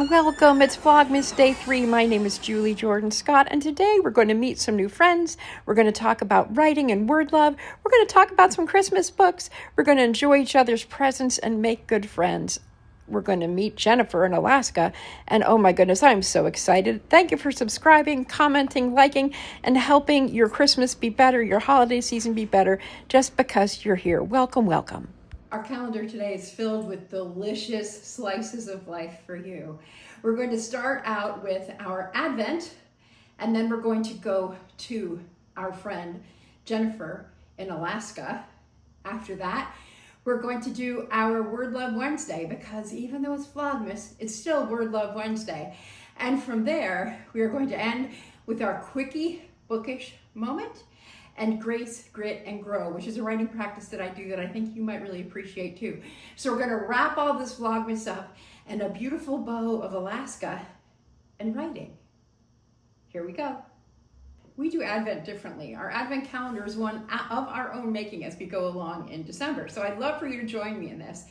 Welcome, it's Vlogmas Day 3. My name is Julie Jordan Scott, and today we're going to meet some new friends. We're going to talk about writing and word love. We're going to talk about some Christmas books. We're going to enjoy each other's presence and make good friends. We're going to meet Jennifer in Alaska, and oh my goodness, I'm so excited. Thank you for subscribing, commenting, liking, and helping your Christmas be better, your holiday season be better, just because you're here. Welcome, welcome. Our calendar today is filled with delicious slices of life for you. We're going to start out with our Advent, and then we're going to go to our friend Jennifer in Alaska. After that, we're going to do our Word Love Wednesday, because even though it's Vlogmas, it's still Word Love Wednesday. And from there, we are going to end with our quickie bookish moment and Grace, Grit, and Grow, which is a writing practice that I do that I think you might really appreciate too. So we're going to wrap all this Vlogmas up in a beautiful bow of Alaska and writing. Here we go. We do Advent differently. Our Advent calendar is one of our own making as we go along in December. So I'd love for you to join me in this.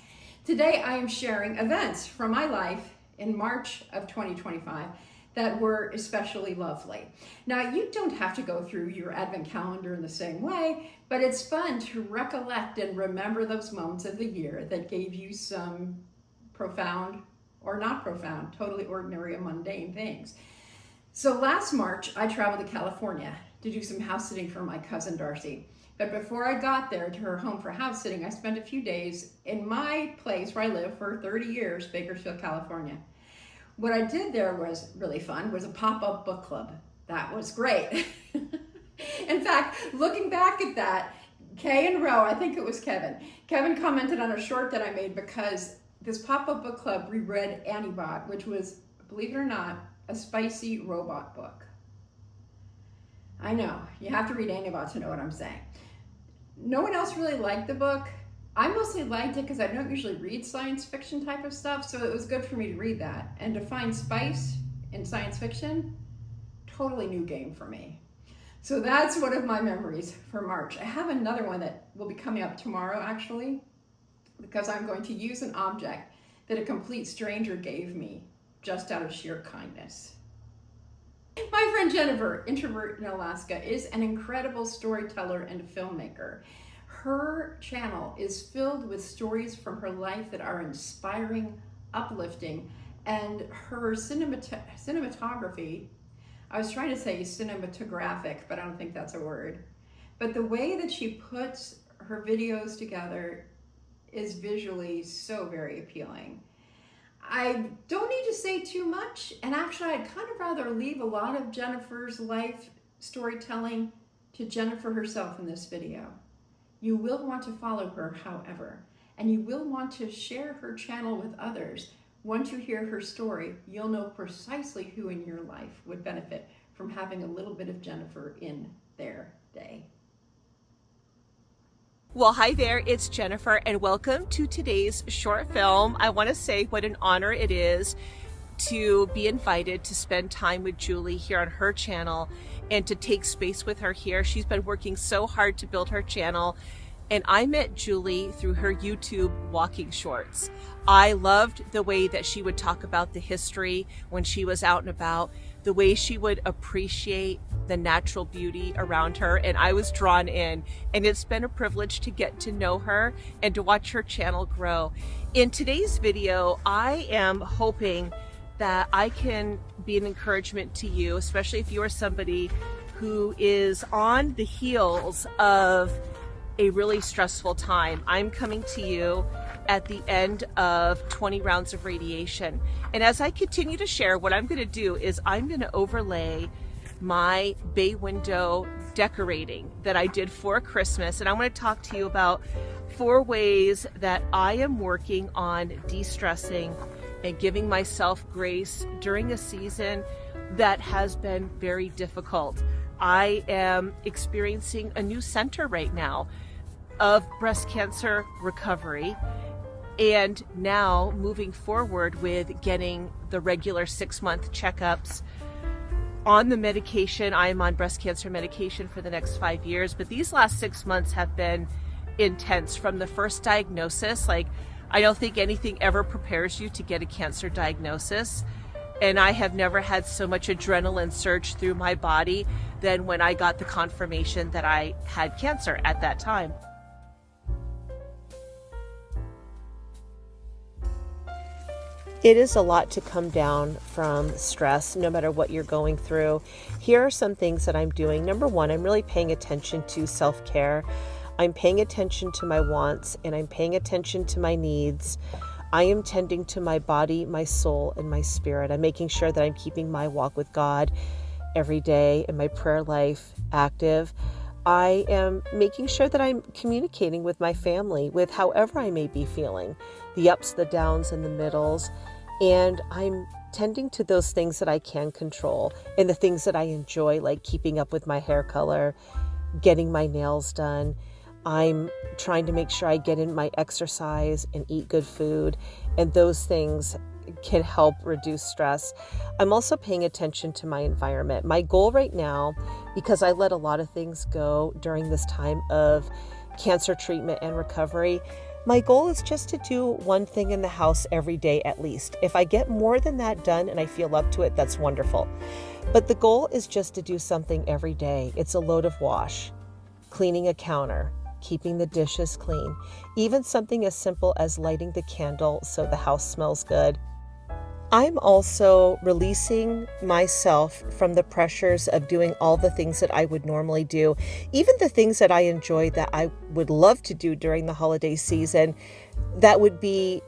Today I am sharing events from my life in March of 2025 that were especially lovely. Now, you don't have to go through your Advent calendar in the same way, but it's fun to recollect and remember those moments of the year that gave you some profound or not profound, totally ordinary and mundane things. So last March, I traveled to California to do some house sitting for my cousin Darcy. But before I got there to her home for house sitting, I spent a few days in my place where I lived for 30 years, Bakersfield, California. What I did there was really fun, was a pop-up book club. That was great. In fact, looking back at that, Kay and Roe, I think it was Kevin commented on a short that I made because this pop-up book club reread Antibot, which was, believe it or not, a spicy robot book. I know, you have to read Antibot to know what I'm saying. No one else really liked the book. I mostly liked it because I don't usually read science fiction type of stuff, so it was good for me to read that. And to find spice in science fiction, totally new game for me. So that's one of my memories for March. I have another one that will be coming up tomorrow, actually, because I'm going to use an object that a complete stranger gave me just out of sheer kindness. My friend Jennifer, introvert in Alaska, is an incredible storyteller and filmmaker. Her channel is filled with stories from her life that are inspiring, uplifting, and her cinematography, I was trying to say cinematographic, but I don't think that's a word. But the way that she puts her videos together is visually so very appealing. I don't need to say too much, and actually I'd kind of rather leave a lot of Jennifer's life storytelling to Jennifer herself in this video. You will want to follow her, however, and you will want to share her channel with others. Once you hear her story, you'll know precisely who in your life would benefit from having a little bit of Jennifer in their day. Well, hi there, it's Jennifer, and welcome to today's short film. I want to say what an honor it is to be invited to spend time with Julie here on her channel and to take space with her here. She's been working so hard to build her channel, and I met Julie through her YouTube walking shorts. I loved the way that she would talk about the history when she was out and about, the way she would appreciate the natural beauty around her, and I was drawn in, and it's been a privilege to get to know her and to watch her channel grow. In today's video, I am hoping that I can be an encouragement to you, especially if you are somebody who is on the heels of a really stressful time. I'm coming to you at the end of 20 rounds of radiation. And as I continue to share, what I'm going to do is I'm going to overlay my bay window decorating that I did for Christmas. And I want to talk to you about 4 ways that I am working on de-stressing and giving myself grace during a season that has been very difficult. I am experiencing a new center right now of breast cancer recovery, and now moving forward with getting the regular 6-month checkups on the medication. I am on breast cancer medication for the next 5 years, but these last 6 months have been intense. From the first diagnosis, like I don't think anything ever prepares you to get a cancer diagnosis. And I have never had so much adrenaline surge through my body than when I got the confirmation that I had cancer at that time. It is a lot to come down from stress, no matter what you're going through. Here are some things that I'm doing. Number one, I'm really paying attention to self-care. I'm paying attention to my wants, and I'm paying attention to my needs. I am tending to my body, my soul, and my spirit. I'm making sure that I'm keeping my walk with God every day and my prayer life active. I am making sure that I'm communicating with my family with however I may be feeling, the ups, the downs, and the middles. And I'm tending to those things that I can control and the things that I enjoy, like keeping up with my hair color, getting my nails done. I'm trying to make sure I get in my exercise and eat good food, and those things can help reduce stress. I'm also paying attention to my environment. My goal right now, because I let a lot of things go during this time of cancer treatment and recovery, my goal is just to do one thing in the house every day at least. If I get more than that done and I feel up to it, that's wonderful. But the goal is just to do something every day. It's a load of wash, cleaning a counter, keeping the dishes clean, even something as simple as lighting the candle so the house smells good. I'm also releasing myself from the pressures of doing all the things that I would normally do, even the things that I enjoy that I would love to do during the holiday season. That would be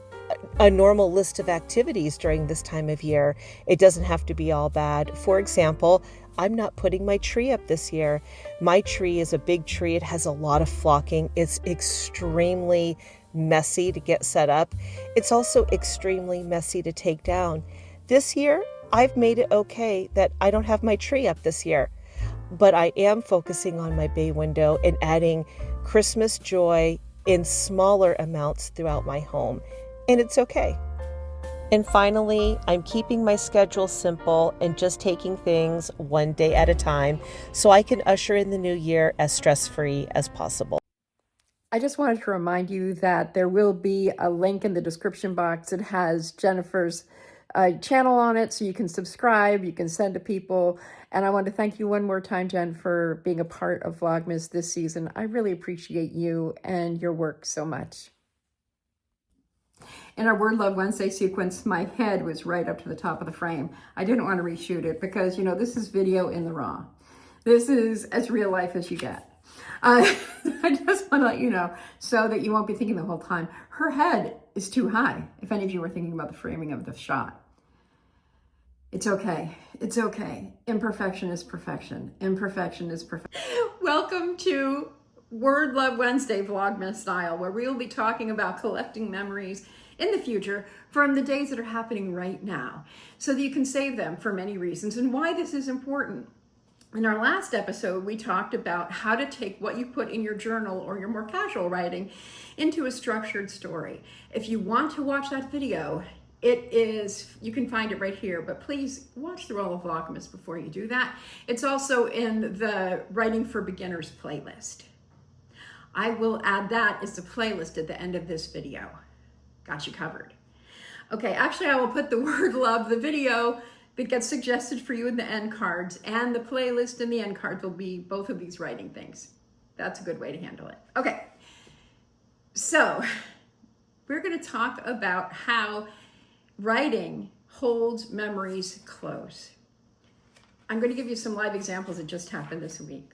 a normal list of activities during this time of year. It doesn't have to be all bad. For example, I'm not putting my tree up this year. My tree is a big tree. It has a lot of flocking. It's extremely messy to get set up. It's also extremely messy to take down. This year, I've made it okay that I don't have my tree up this year, but I am focusing on my bay window and adding Christmas joy in smaller amounts throughout my home, and it's okay. And finally, I'm keeping my schedule simple and just taking things one day at a time so I can usher in the new year as stress-free as possible. I just wanted to remind you that there will be a link in the description box. It has Jennifer's channel on it, so you can subscribe, you can send to people. And I want to thank you one more time, Jen, for being a part of Vlogmas this season. I really appreciate you and your work so much. In our Word Love Wednesday sequence, my head was right up to the top of the frame. I didn't want to reshoot it because, you know, this is video in the raw. This is as real life as you get. I just want to let you know so that you won't be thinking the whole time, her head is too high, if any of you were thinking about the framing of the shot. It's okay. It's okay. Imperfection is perfection. Imperfection is perfection. Welcome to Word Love Wednesday Vlogmas style, where we will be talking about collecting memories in the future from the days that are happening right now so that you can save them for many reasons and why this is important. In our last episode, we talked about how to take what you put in your journal or your more casual writing into a structured story. If you want to watch that video, you can find it right here, but please watch through all of Vlogmas before you do that. It's also in the Writing for Beginners playlist. I will add that as a playlist at the end of this video. Got you covered. Okay, actually I will put the word love, the video that gets suggested for you in the end cards, and the playlist and the end cards will be both of these writing things. That's a good way to handle it. Okay, so we're going to talk about how writing holds memories close. I'm going to give you some live examples that just happened this week.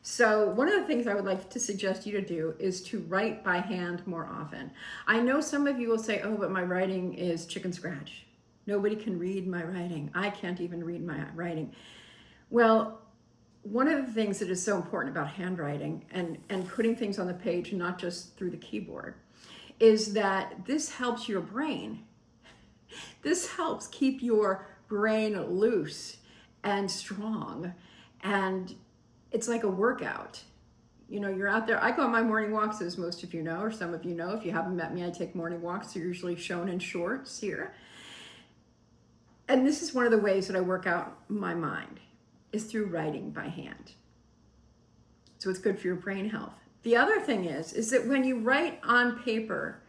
So one of the things I would like to suggest you to do is to write by hand more often. I know some of you will say, oh, but my writing is chicken scratch. Nobody can read my writing. I can't even read my writing. Well, one of the things that is so important about handwriting and putting things on the page, not just through the keyboard, is that this helps your brain. This helps keep your brain loose and strong. And it's like a workout. You know, you're out there. I go on my morning walks, as most of you know, or some of you know. If you haven't met me, I take morning walks. They're usually shown in shorts here. And this is one of the ways that I work out my mind, is through writing by hand. So it's good for your brain health. The other thing is that when you write on paper,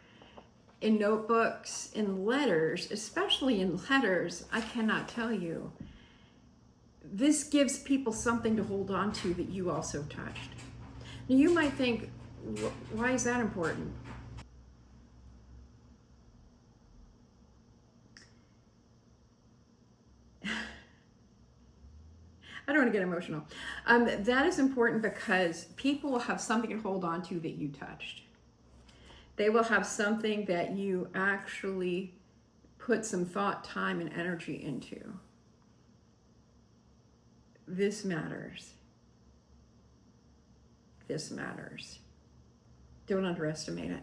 in notebooks, in letters, especially in letters, I cannot tell you. This gives people something to hold on to that you also touched. Now you might think, why is that important? I don't want to get emotional. That is important because people will have something to hold on to that you touched. They will have something that you actually put some thought, time, and energy into. This matters. This matters. Don't underestimate it.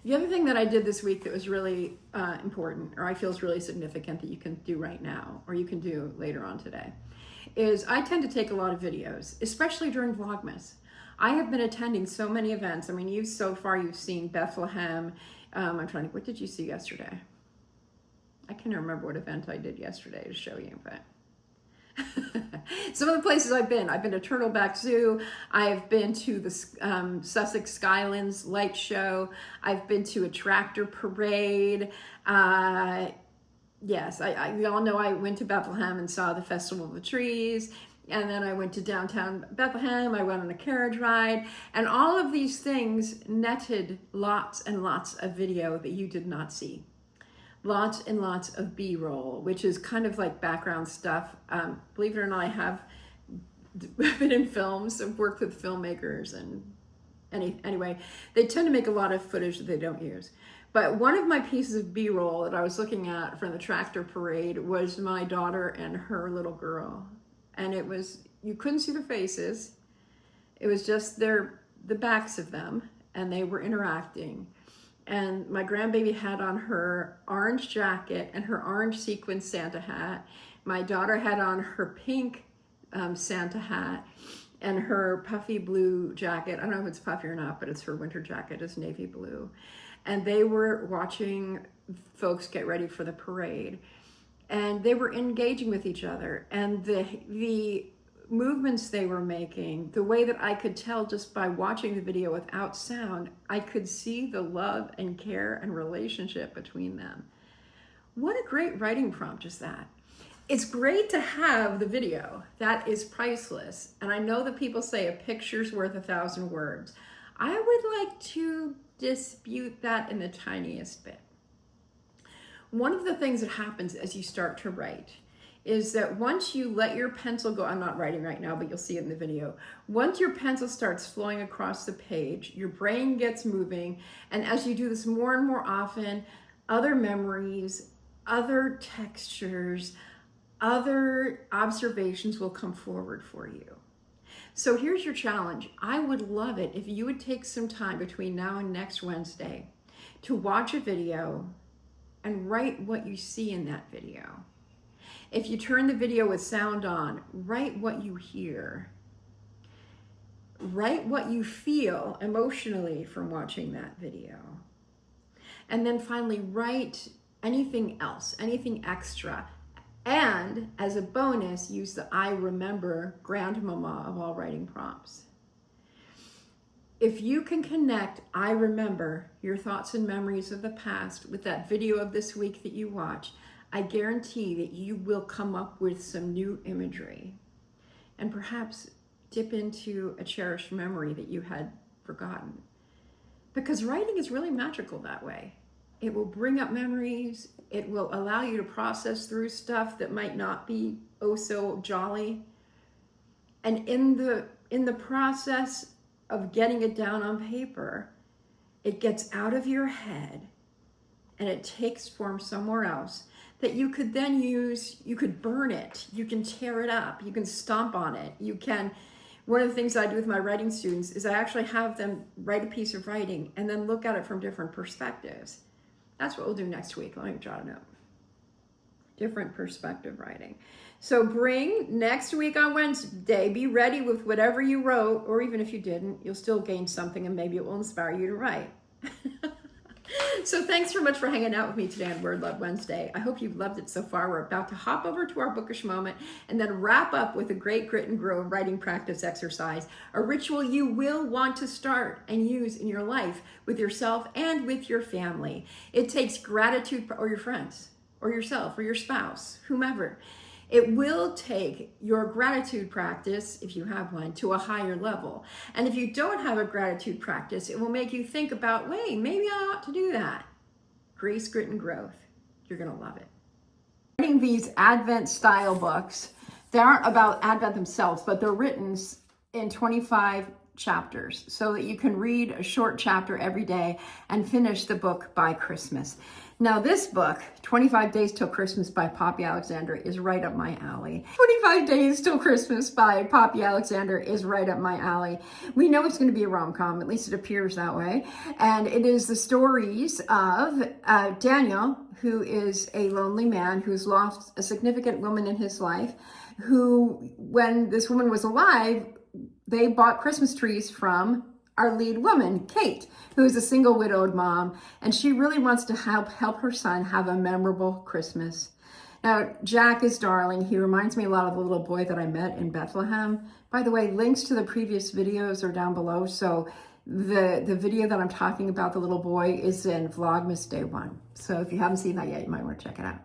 The other thing that I did this week that was really important, or I feel is really significant that you can do right now, or you can do later on today, is I tend to take a lot of videos, especially during Vlogmas. I have been attending so many events. I mean, so far you've seen Bethlehem. I'm trying to think, what did you see yesterday? I can't remember what event I did yesterday to show you, but some of the places I've been to Turtleback Zoo. I've been to the Sussex Skylands light show. I've been to a tractor parade. Yes, we all know I went to Bethlehem and saw the Festival of the Trees. And then I went to downtown Bethlehem. I went on a carriage ride. And all of these things netted lots and lots of video that you did not see. Lots and lots of B-roll, which is kind of like background stuff. Believe it or not, I have been in films. I've worked with filmmakers, and anyway, they tend to make a lot of footage that they don't use. But one of my pieces of B-roll that I was looking at from the tractor parade was my daughter and her little girl. And it was, you couldn't see their faces. It was just the backs of them, and they were interacting. And my grandbaby had on her orange jacket and her orange sequin Santa hat. My daughter had on her pink Santa hat and her puffy blue jacket. I don't know if it's puffy or not, but it's her winter jacket is navy blue. And they were watching folks get ready for the parade. And they were engaging with each other. And the movements they were making, the way that I could tell just by watching the video without sound, I could see the love and care and relationship between them. What a great writing prompt is that. It's great to have the video. That is priceless. And I know that people say a picture's worth 1,000 words. I would like to dispute that in the tiniest bit. One of the things that happens as you start to write is that once you let your pencil go, I'm not writing right now, but you'll see it in the video. Once your pencil starts flowing across the page, your brain gets moving. And as you do this more and more often, other memories, other textures, other observations will come forward for you. So here's your challenge. I would love it if you would take some time between now and next Wednesday to watch a video and write what you see in that video. If you turn the video with sound on, write what you hear. Write what you feel emotionally from watching that video. And then finally, write anything else, anything extra. And as a bonus, use the I remember grandmama of all writing prompts. If you can connect I remember your thoughts and memories of the past with that video of this week that you watch, I guarantee that you will come up with some new imagery and perhaps dip into a cherished memory that you had forgotten. Because writing is really magical that way. It will bring up memories. It will allow you to process through stuff that might not be oh so jolly. And in the process of getting it down on paper, it gets out of your head and it takes form somewhere else that you could then use. You could burn it, you can tear it up, you can stomp on it, you can. One of the things I do with my writing students is I actually have them write a piece of writing and then look at it from different perspectives. That's what we'll do next week. Let me jot it up. Different perspective writing. So bring next week on Wednesday, be ready with whatever you wrote, or even if you didn't, you'll still gain something and maybe it will inspire you to write. So thanks so much for hanging out with me today on Word Love Wednesday. I hope you've loved it so far. We're about to hop over to our bookish moment and then wrap up with a great grit and grow writing practice exercise, a ritual you will want to start and use in your life with yourself and with your family. It takes gratitude, or your friends, or yourself, or your spouse, whomever. It will take your gratitude practice, if you have one, to a higher level. And if you don't have a gratitude practice, it will make you think about, wait, maybe I ought to do that. Grace, Grit, and Growth. You're going to love it. Writing these Advent style books, they aren't about Advent themselves, but they're written in 25 chapters so that you can read a short chapter every day and finish the book by Christmas. Now this book, 25 Days Till Christmas by Poppy Alexander, is right up my alley. 25 Days Till Christmas by Poppy Alexander is right up my alley. We know it's going to be a rom-com, at least it appears that way. And it is the stories of Daniel, who is a lonely man who's lost a significant woman in his life, who, when this woman was alive, they bought Christmas trees from our lead woman, Kate, who is a single widowed mom, and she really wants to help her son have a memorable Christmas. Now, Jack is darling. He reminds me a lot of the little boy that I met in Bethlehem. By the way, links to the previous videos are down below. So the video that I'm talking about, the little boy, is in Vlogmas Day 1. So if you haven't seen that yet, you might want to check it out.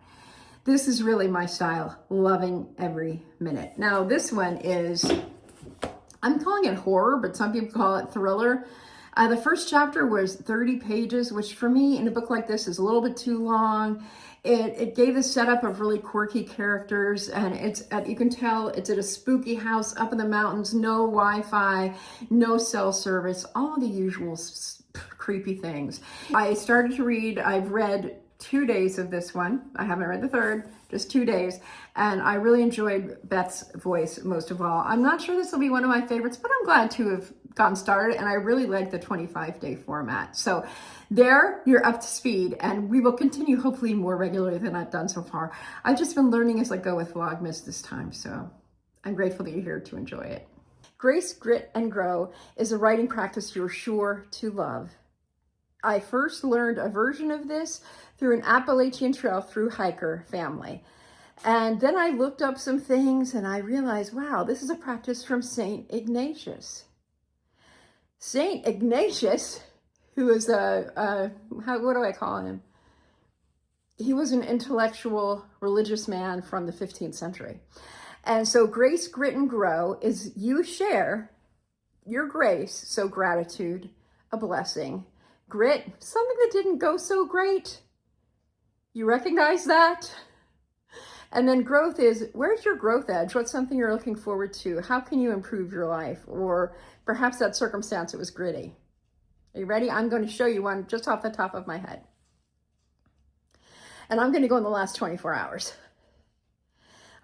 This is really my style, loving every minute. Now, this one is, I'm calling it horror, but some people call it thriller. The first chapter was 30 pages, which for me in a book like this is a little bit too long. It gave the setup of really quirky characters, and it's you can tell it's at a spooky house up in the mountains, no Wi-Fi, no cell service, all the usual creepy things. I started to read, I've read 2 days of this one. I haven't read the third, just 2 days. And I really enjoyed Beth's voice most of all. I'm not sure this will be one of my favorites, but I'm glad to have gotten started. And I really like the 25-day format. So there, you're up to speed. And we will continue hopefully more regularly than I've done so far. I've just been learning as I go with Vlogmas this time. So I'm grateful that you're here to enjoy it. Grace, Grit, and Grow is a writing practice you're sure to love. I first learned a version of this through an Appalachian Trail through hiker family. And then I looked up some things and I realized, wow, this is a practice from St. Ignatius. St. Ignatius, who is what do I call him? He was an intellectual religious man from the 15th century. And so Grace, Grit, and Grow is you share your grace, so gratitude, a blessing. Grit, something that didn't go so great. You recognize that? And then growth is, where's your growth edge? What's something you're looking forward to? How can you improve your life? Or perhaps that circumstance, it was gritty. Are you ready? I'm going to show you one just off the top of my head. And I'm going to go in the last 24 hours.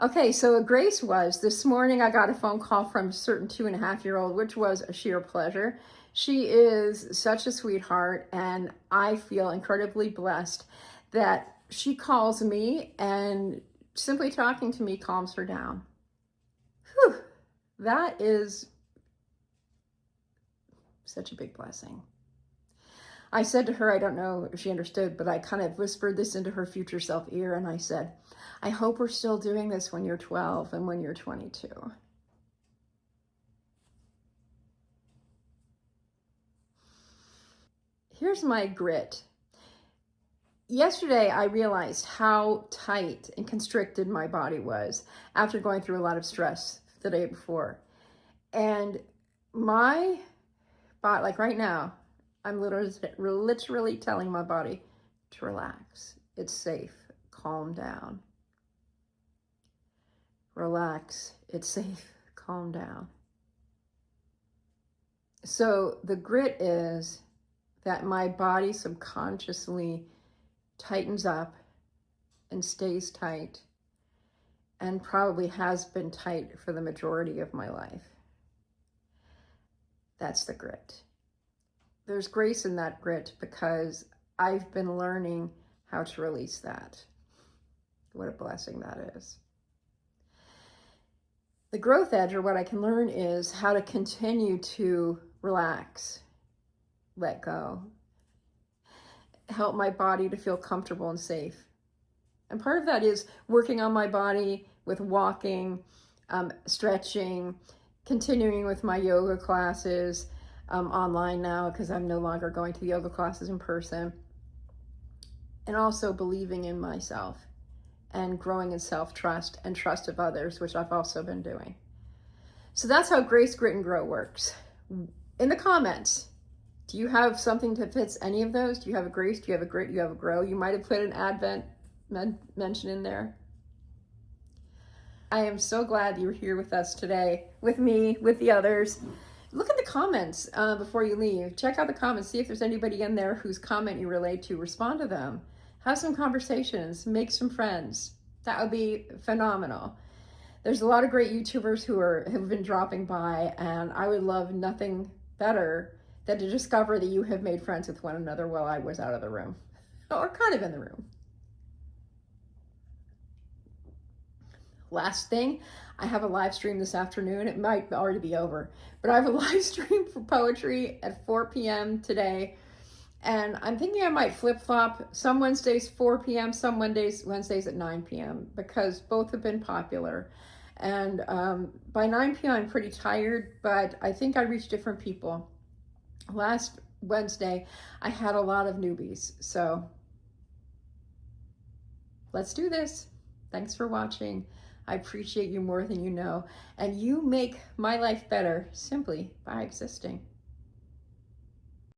Okay, so Grace was, this morning I got a phone call from a certain 2.5-year-old, which was a sheer pleasure. She is such a sweetheart, and I feel incredibly blessed that she calls me, and simply talking to me calms her down. Whew, that is such a big blessing. I said to her, I don't know if she understood, but I kind of whispered this into her future self ear, and I said, I hope we're still doing this when you're 12 and when you're 22. Here's my grit. Yesterday, I realized how tight and constricted my body was after going through a lot of stress the day before. And my body, like right now, I'm literally telling my body to relax. It's safe. Calm down. Relax. It's safe. Calm down. So the grit is that my body subconsciously tightens up and stays tight, and probably has been tight for the majority of my life. That's the grit. There's grace in that grit because I've been learning how to release that. What a blessing that is. The growth edge, or what I can learn, is how to continue to relax, let go. help my body to feel comfortable and safe. And part of that is working on my body with walking, stretching, continuing with my yoga classes online now because I'm no longer going to the yoga classes in person. And also believing in myself and growing in self-trust and trust of others, which I've also been doing. So that's how Grace, Grit, and Grow works. In the comments, do you have something that fits any of those? Do you have a Grace? Do you have a Grit? Do you have a Grow? You might have put an Advent mention in there. I am so glad you're here with us today, with me, with the others. Look at the comments before you leave. Check out the comments. See if there's anybody in there whose comment you relate to. Respond to them. Have some conversations. Make some friends. That would be phenomenal. There's a lot of great YouTubers who have been dropping by, and I would love nothing better than to discover that you have made friends with one another while I was out of the room, or kind of in the room. Last thing, I have a live stream this afternoon. It might already be over, but I have a live stream for poetry at 4 p.m. today. And I'm thinking I might flip-flop some Wednesdays 4 p.m., some Wednesdays at 9 p.m. because both have been popular. And by 9 p.m. I'm pretty tired, but I think I reach different people. Last Wednesday, I had a lot of newbies. So let's do this. Thanks for watching. I appreciate you more than you know. And you make my life better simply by existing.